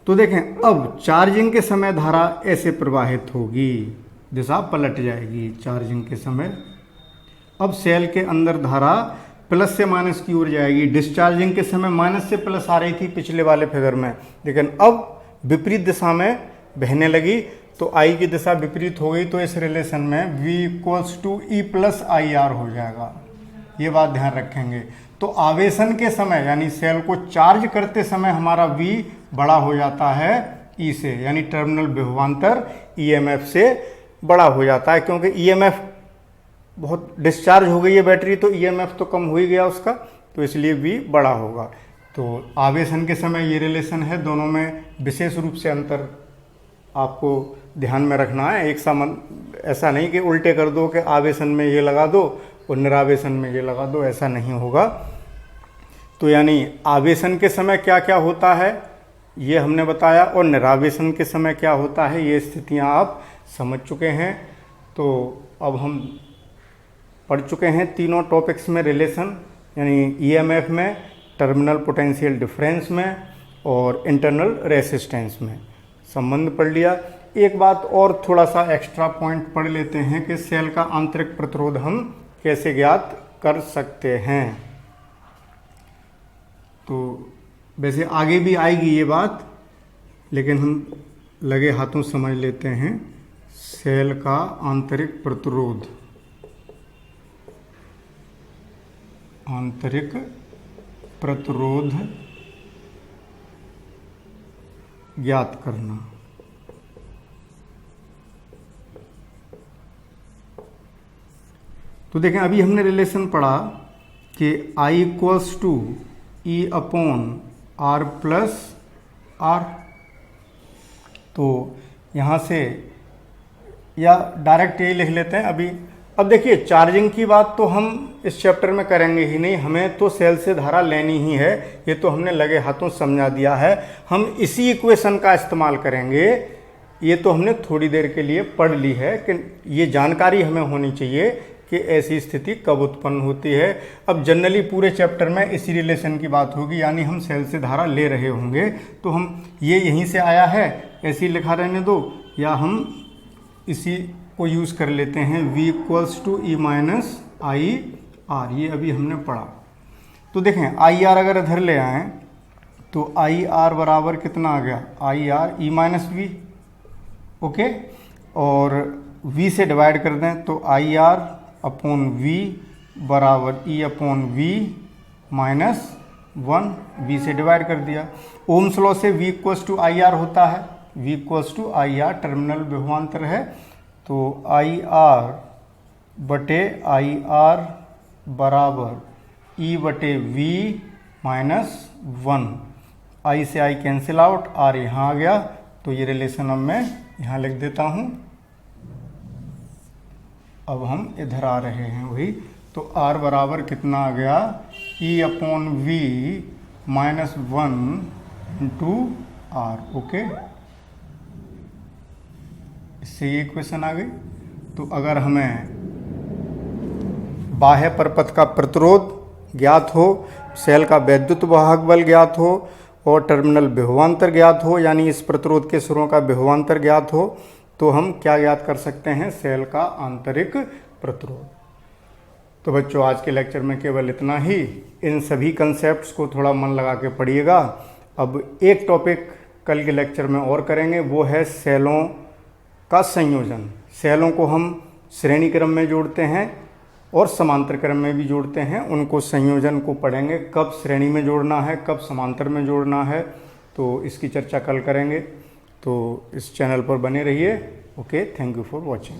तो देखें, अब चार्जिंग के समय धारा ऐसे प्रवाहित होगी, दिशा पलट जाएगी चार्जिंग के समय। अब सेल के अंदर धारा प्लस से माइनस की ओर जाएगी। डिस्चार्जिंग के समय माइनस से प्लस आ रही थी पिछले वाले फिगर में, लेकिन अब विपरीत दिशा में बहने लगी, तो I की दिशा विपरीत हो गई। तो इस रिलेशन में V equals to E plus I R हो जाएगा। ये बात ध्यान रखेंगे। तो आवेशन के समय यानी सेल को चार्ज करते समय हमारा V बड़ा हो जाता है E से, यानी टर्मिनल विभवांतर EMF से बड़ा हो जाता है, क्योंकि EMF बहुत डिस्चार्ज हो गई है बैटरी, तो EMF तो कम हो ही गया उसका, तो इसलिए V बड़ा होगा। तो आवेशन के समय ये रिलेशन है, दोनों में विशेष रूप से अंतर आपको ध्यान में रखना है। एक समान ऐसा नहीं कि उल्टे कर दो कि आवेशन में ये लगा दो और निरावेशन में ये लगा दो, ऐसा नहीं होगा। तो यानी आवेशन के समय क्या क्या होता है ये हमने बताया, और निरावेशन के समय क्या होता है ये स्थितियां आप समझ चुके हैं। तो अब हम पढ़ चुके हैं तीनों टॉपिक्स में रिलेशन, यानी ईएमएफ में, टर्मिनल पोटेंशियल डिफरेंस में और इंटरनल रेसिस्टेंस में संबंध पढ़ लिया। एक बात और थोड़ा सा एक्स्ट्रा पॉइंट पढ़ लेते हैं कि सेल का आंतरिक प्रतिरोध हम कैसे ज्ञात कर सकते हैं। तो वैसे आगे भी आएगी ये बात, लेकिन हम लगे हाथों समझ लेते हैं। सेल का आंतरिक प्रतिरोध, आंतरिक प्रतिरोध ज्ञात करना। तो देखें, अभी हमने रिलेशन पढ़ा कि I equals to E upon R plus R। तो यहाँ से या डायरेक्ट यही लिख लेते हैं अभी। अब देखिए, चार्जिंग की बात तो हम इस चैप्टर में करेंगे ही नहीं, हमें तो सेल से धारा लेनी ही है, ये तो हमने लगे हाथों समझा दिया है। हम इसी इक्वेशन का इस्तेमाल करेंगे, ये तो हमने थोड़ी देर के लिए पढ़ ली है कि ये जानकारी हमें होनी चाहिए कि ऐसी स्थिति कब उत्पन्न होती है। अब जनरली पूरे चैप्टर में इसी रिलेशन की बात होगी, यानी हम सेल से धारा ले रहे होंगे, तो हम ये यहीं से आया है ऐसे ही लिखा रहने दो, या हम इसी को यूज़ कर लेते हैं, V equals to E minus I R. ये अभी हमने पढ़ा। तो देखें, आई आर अगर इधर ले आएँ तो आई आर बराबर कितना आ गया, I R E minus V, okay, और V से डिवाइड कर दें तो आई आर अपॉन V बराबर E upon V minus 1, V से डिवाइड कर दिया। ओम्स लॉ से V equals to I R होता है, V equals to I R terminal विभवांतर है, तो आई आर बटे आई आर बराबर E बटे V माइनस 1। आई से आई कैंसिल आउट, आर यहाँ आ गया, तो ये रिलेशन अब मैं यहाँ लिख देता हूँ। अब हम इधर आ रहे हैं वही, तो R बराबर कितना आ गया, E upon V minus 1 into R, okay. इससे ये इक्वेशन आ गई। तो अगर हमें बाह्य परपथ का प्रतिरोध ज्ञात हो, सेल का वैद्युत वाहक बल ज्ञात हो और टर्मिनल विभवांतर ज्ञात हो, यानी इस प्रतिरोध के सिरों का विभवांतर ज्ञात हो, तो हम क्या ज्ञात कर सकते हैं, सेल का आंतरिक प्रतिरोध। तो बच्चों, आज के लेक्चर में केवल इतना ही। इन सभी कंसेप्ट्स को थोड़ा मन लगा के पढ़िएगा। अब एक टॉपिक कल के लेक्चर में और करेंगे, वो है सेलों का संयोजन। सेलों को हम श्रेणी क्रम में जोड़ते हैं और समांतर क्रम में भी जोड़ते हैं, उनको संयोजन को पढ़ेंगे, कब श्रेणी में जोड़ना है, कब समांतर में जोड़ना है, तो इसकी चर्चा कल करेंगे। तो इस चैनल पर बने रहिए। Okay, thank you for watching.